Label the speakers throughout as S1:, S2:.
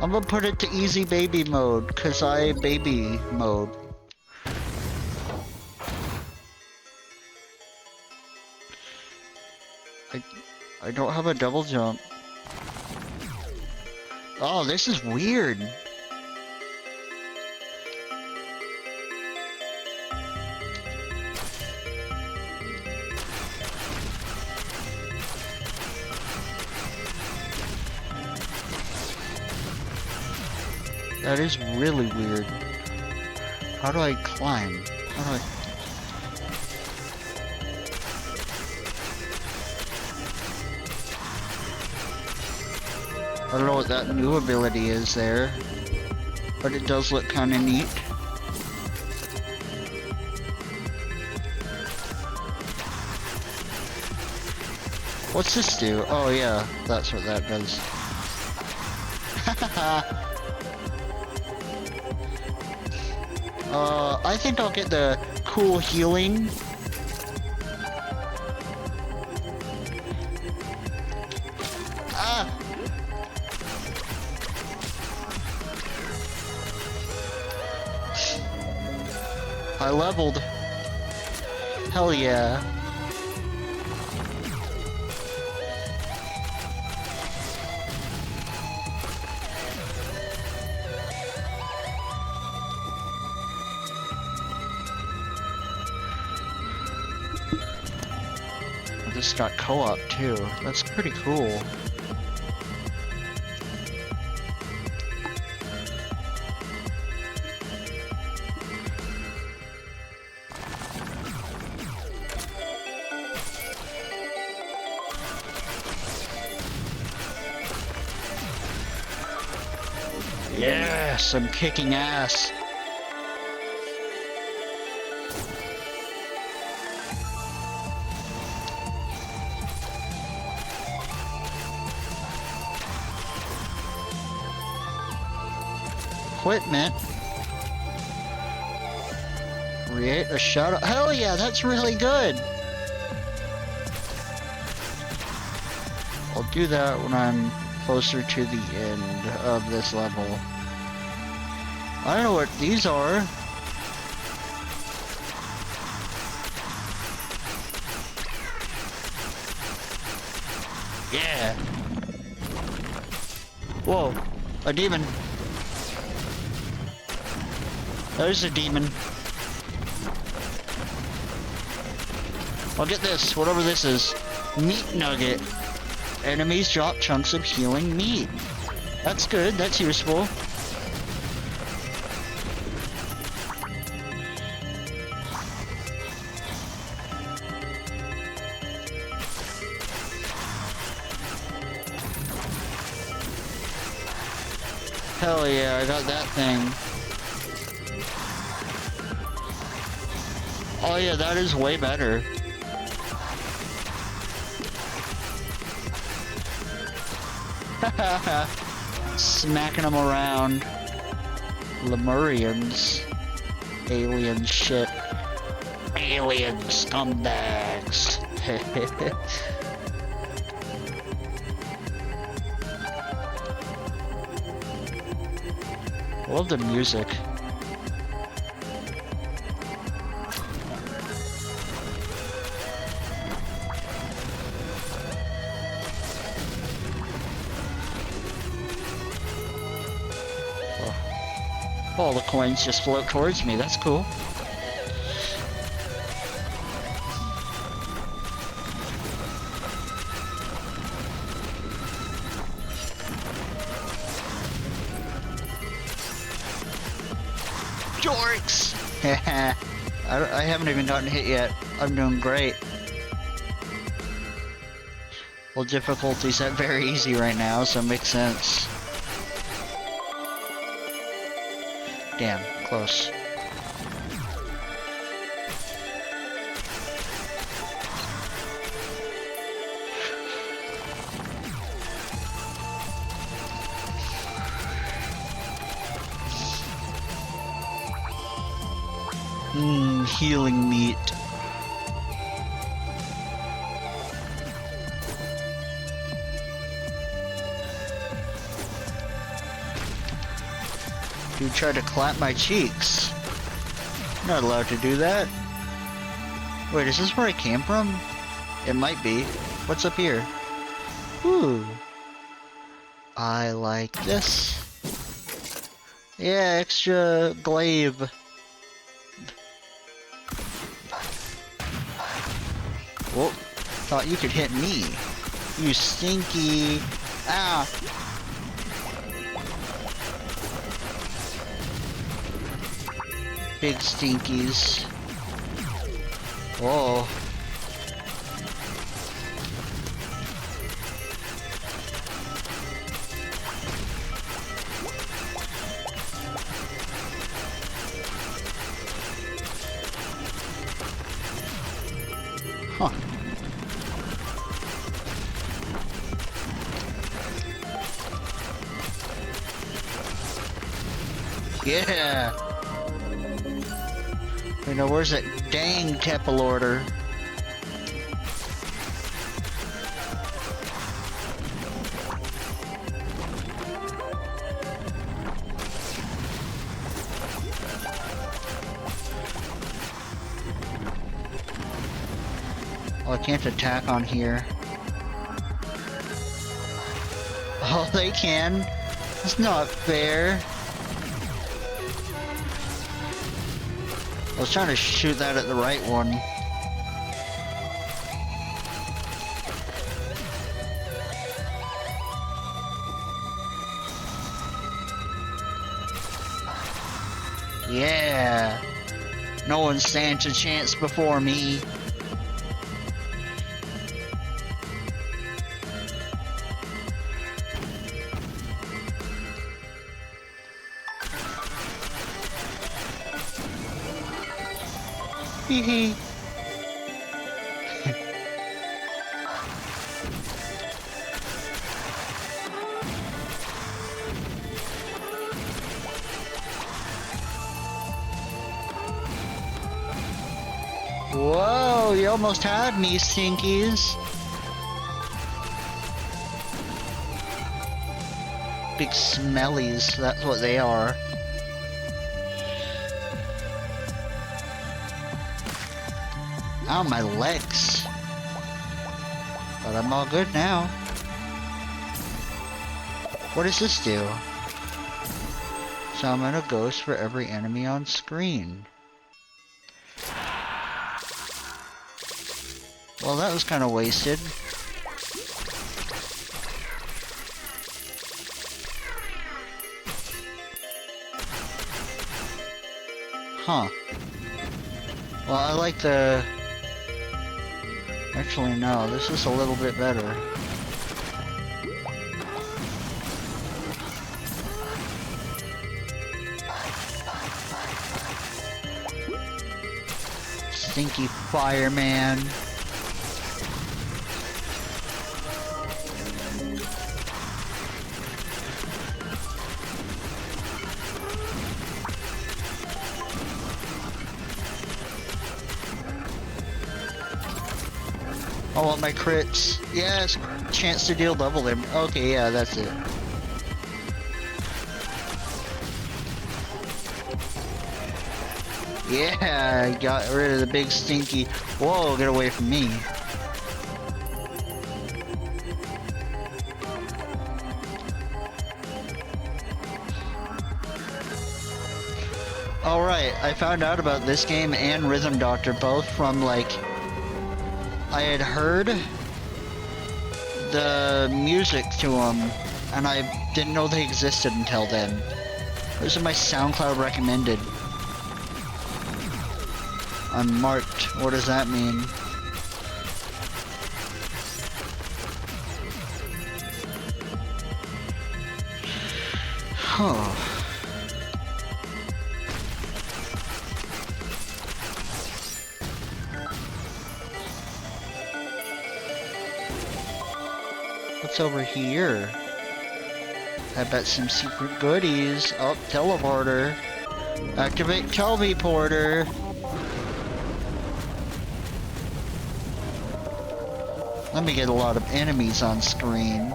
S1: I'm gonna put it to easy baby mode, cause I baby mode. I don't have a double jump. Oh, this is weird. That is really weird. How do I climb? How do I... I don't know what that new ability is there, but it does look kind of neat. What's this do? Oh yeah, that's what that does. I think I'll get the cool healing. Ah! I leveled. Hell yeah. This got co-op too. That's pretty cool. Yes, I'm kicking ass. Equipment. Create a shadow. Hell yeah, that's really good. I'll do that when I'm closer to the end of this level. I don't know what these are. Yeah. Whoa, a demon. There's a demon. I'll get this, whatever this is. Meat nugget. Enemies drop chunks of healing meat. That's good, that's useful. Hell yeah, I got that thing. Oh yeah, that is way better. Smacking them around. Lemurians. Alien shit. Alien scumbags. Love the music. All the coins just float towards me, that's cool. Jorks! I haven't even gotten hit yet. I'm doing great. Well, difficulty's at very easy right now, so it makes sense. Damn, close. Healing meat. You tried to clap my cheeks. Not allowed to do that. Wait, is this where I came from? It might be. What's up here? Ooh. I like this. Yeah, extra glaive. Whoa. Thought you could hit me. You stinky. Ah. Big stinkies. Whoa. Huh. Yeah. You know, where's that dang temple order? Oh, I can't attack on here. Oh, they can. It's not fair. I was trying to shoot that at the right one. Yeah. No one stands a chance before me. Hee Whoa, you almost had me, stinkies. Big smellies, that's what they are. Ow, my legs. But I'm all good now. What does this do? Summon a ghost for every enemy on screen. Well, that was kind of wasted. Huh. Well, I like the... Actually, no, this is a little bit better. Stinky fireman. I want my crits. Yes, chance to deal double damage. Okay, yeah, that's it. Yeah, I got rid of the big stinky. Whoa, get away from me. Alright, I found out about this game and Rhythm Doctor both from like... I had heard the music to them, and I didn't know they existed until then. Those are my SoundCloud recommended. I'm marked. What does that mean? Huh. What's over here? I bet some secret goodies. Oh, teleporter. Activate teleporter. Let me get a lot of enemies on screen.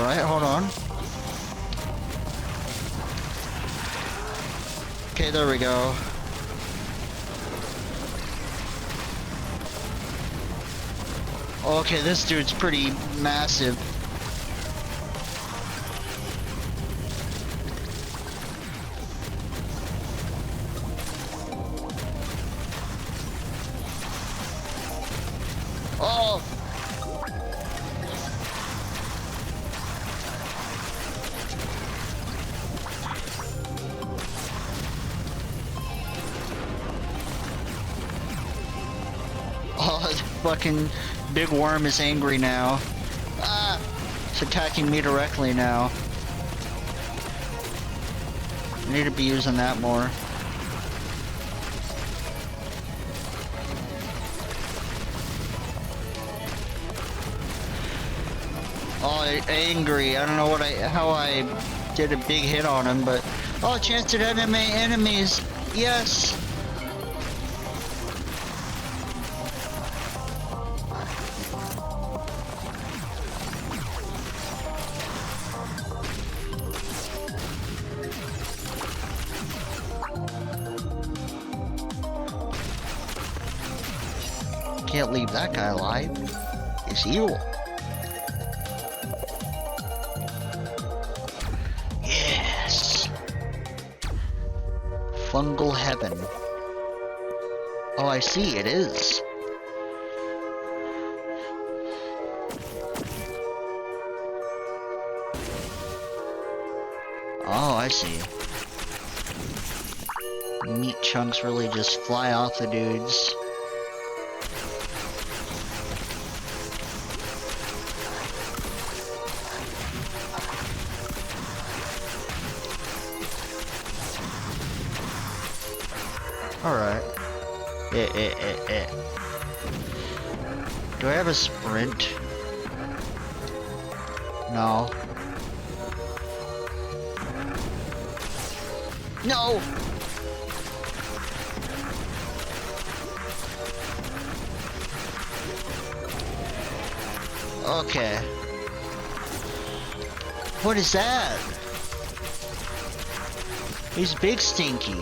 S1: Alright, hold on. Okay, there we go. Okay, this dude's pretty massive. Oh! Oh, the fucking big worm is angry now. Ah! It's attacking me directly now. I need to be using that more. Oh, angry. I don't know how I did a big hit on him, but... Oh, chance to animate enemies! Yes! Can't leave that guy alive. It's evil. Yes. Fungal heaven. Oh, I see. It is. Oh, I see. Meat chunks really just fly off the dudes. Alright. Do I have a sprint? No. No! Okay. What is that? He's big stinky.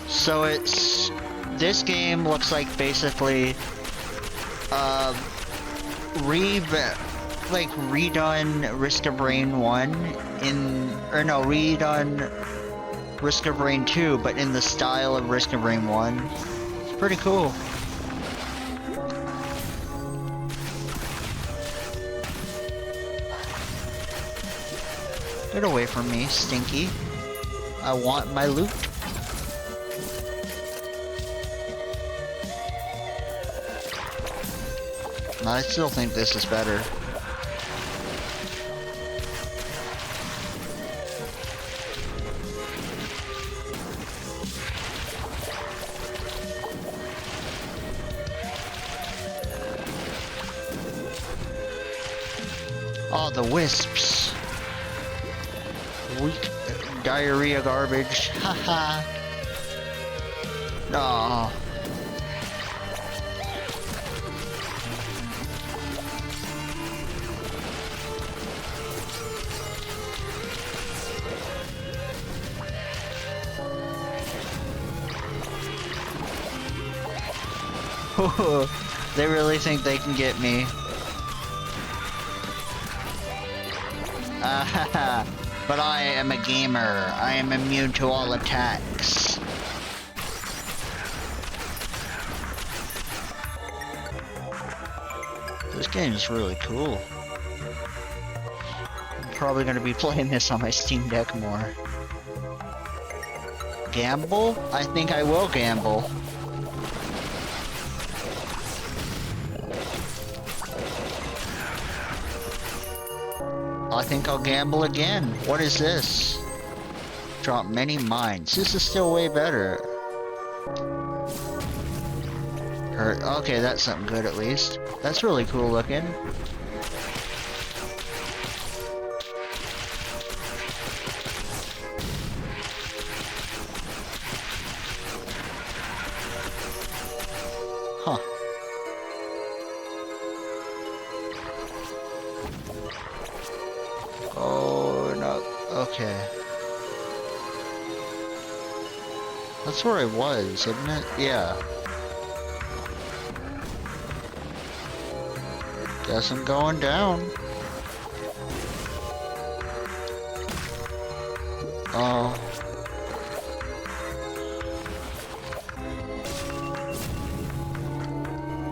S1: So this game looks like basically, redone Risk of Rain 1 redone Risk of Rain 2, but in the style of Risk of Rain 1. It's pretty cool. Get away from me, Stinky. I want my loot. I still think this is better. Oh, the wisps. Weak diarrhea garbage. Haha. No. They really think they can get me. But I am a gamer. I am immune to all attacks. This game is really cool. I'm probably going to be playing this on my Steam Deck more. Gamble? I think I will gamble. I think I'll gamble again. What is this? Drop many mines. This is still way better. Okay, that's something good at least. That's really cool looking. Okay. That's where I was, isn't it? Yeah. Guess I'm going down. Oh.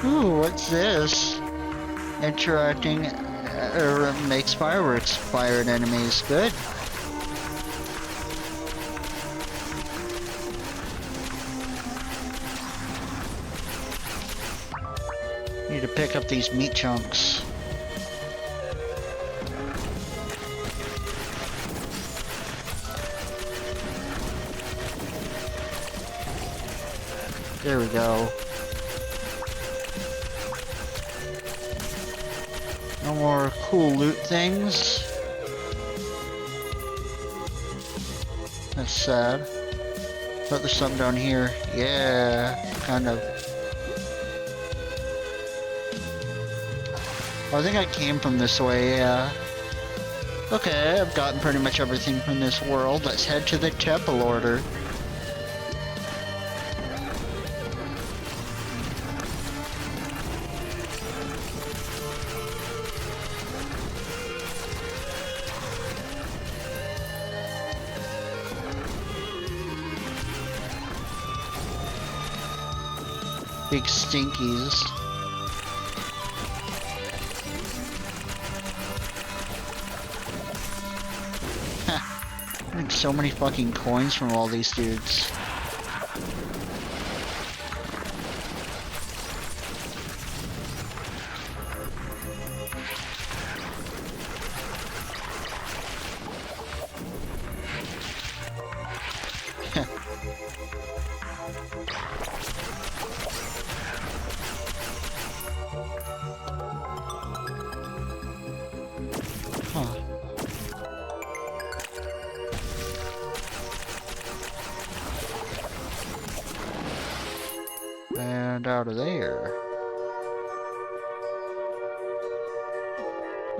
S1: Ooh, what's this? Interacting makes fireworks fire at enemies. Good. Need to pick up these meat chunks. There we go. No more cool loot things. That's sad. But there's something down here. Yeah, kind of. Oh, I think I came from this way, yeah. Okay, I've gotten pretty much everything from this world. Let's head to the temple order. Big stinkies. I think so many fucking coins from all these dudes. Huh. And out of there.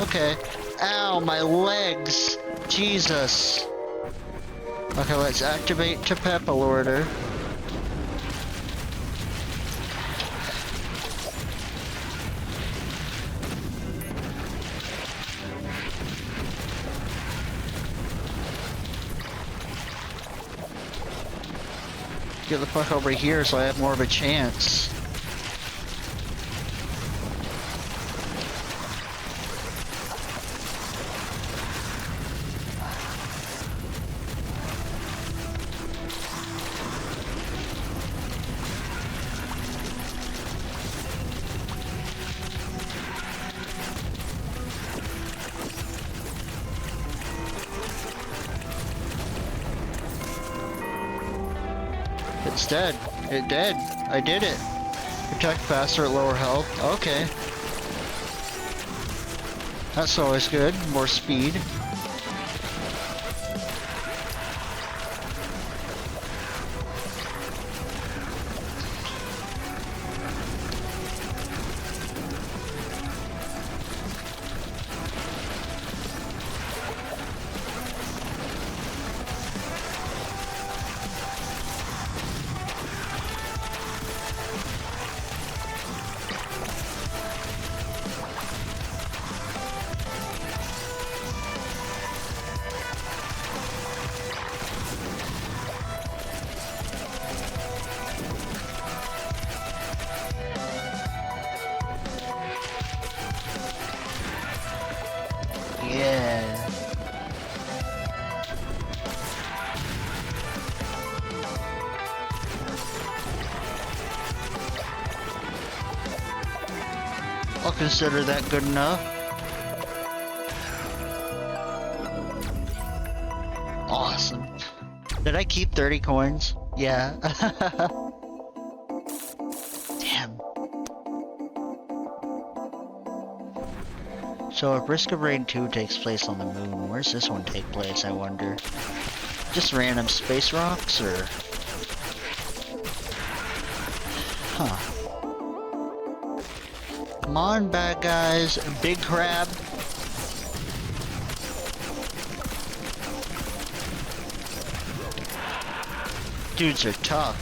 S1: Okay. Ow, my legs! Jesus! Okay, let's activate Temple order. Get the fuck over here so I have more of a chance. It's dead. It dead. I did it. Protect faster at lower health. Okay. That's always good. More speed. Yeah. I'll consider that good enough. Awesome. Did I keep 30 coins? Yeah. Damn. So if Risk of Rain 2 takes place on the moon, where's this one take place, I wonder? Just random space rocks, or? Huh. Come on, bad guys. Big crab. Dudes are tough.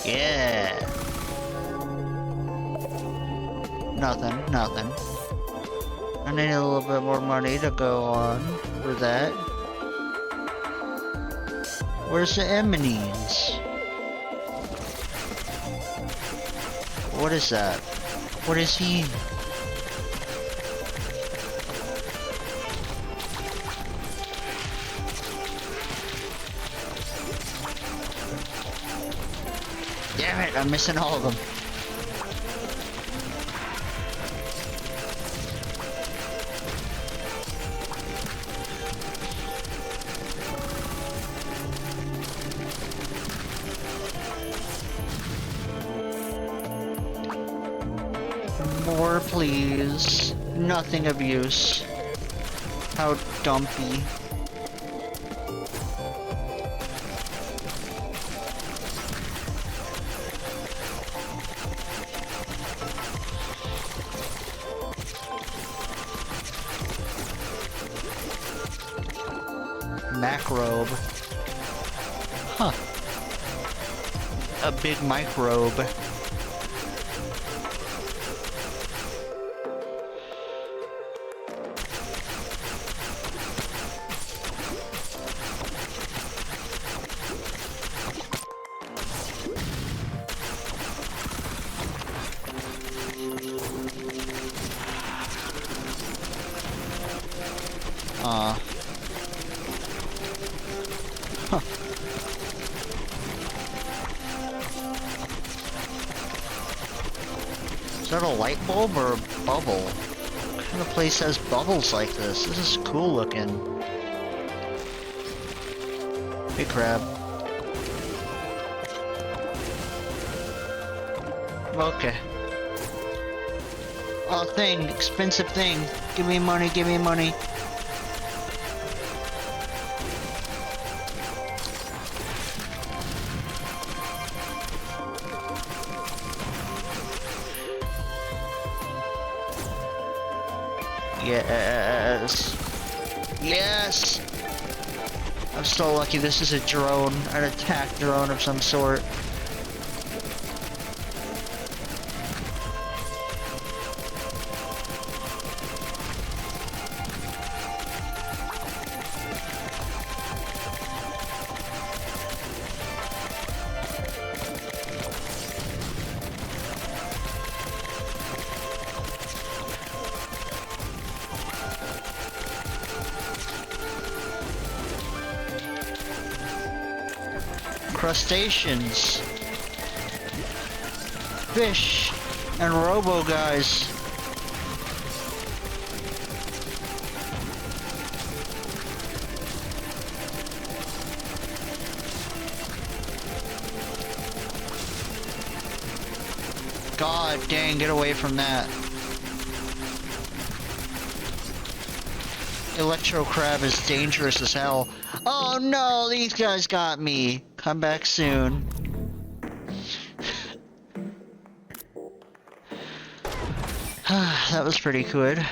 S1: Yeah. Nothing, nothing. I need a little bit more money to go on with that. Where's the emanines? What is that? What is he? Damn it, I'm missing all of them. More, please. Nothing of use. How dumpy. Macrobe. Huh. A big microbe. Huh. Is that a light bulb or a bubble? What kind of place has bubbles like this? This is cool looking. Big crab. Okay. Oh, thing. Expensive thing. Give me money, give me money. Yes. Yes! I'm so lucky this is a drone. An attack drone of some sort. Crustaceans, fish, and robo guys. God dang, get away from that. Electro crab is dangerous as hell. Oh no, these guys got me. Come back soon. That was pretty good.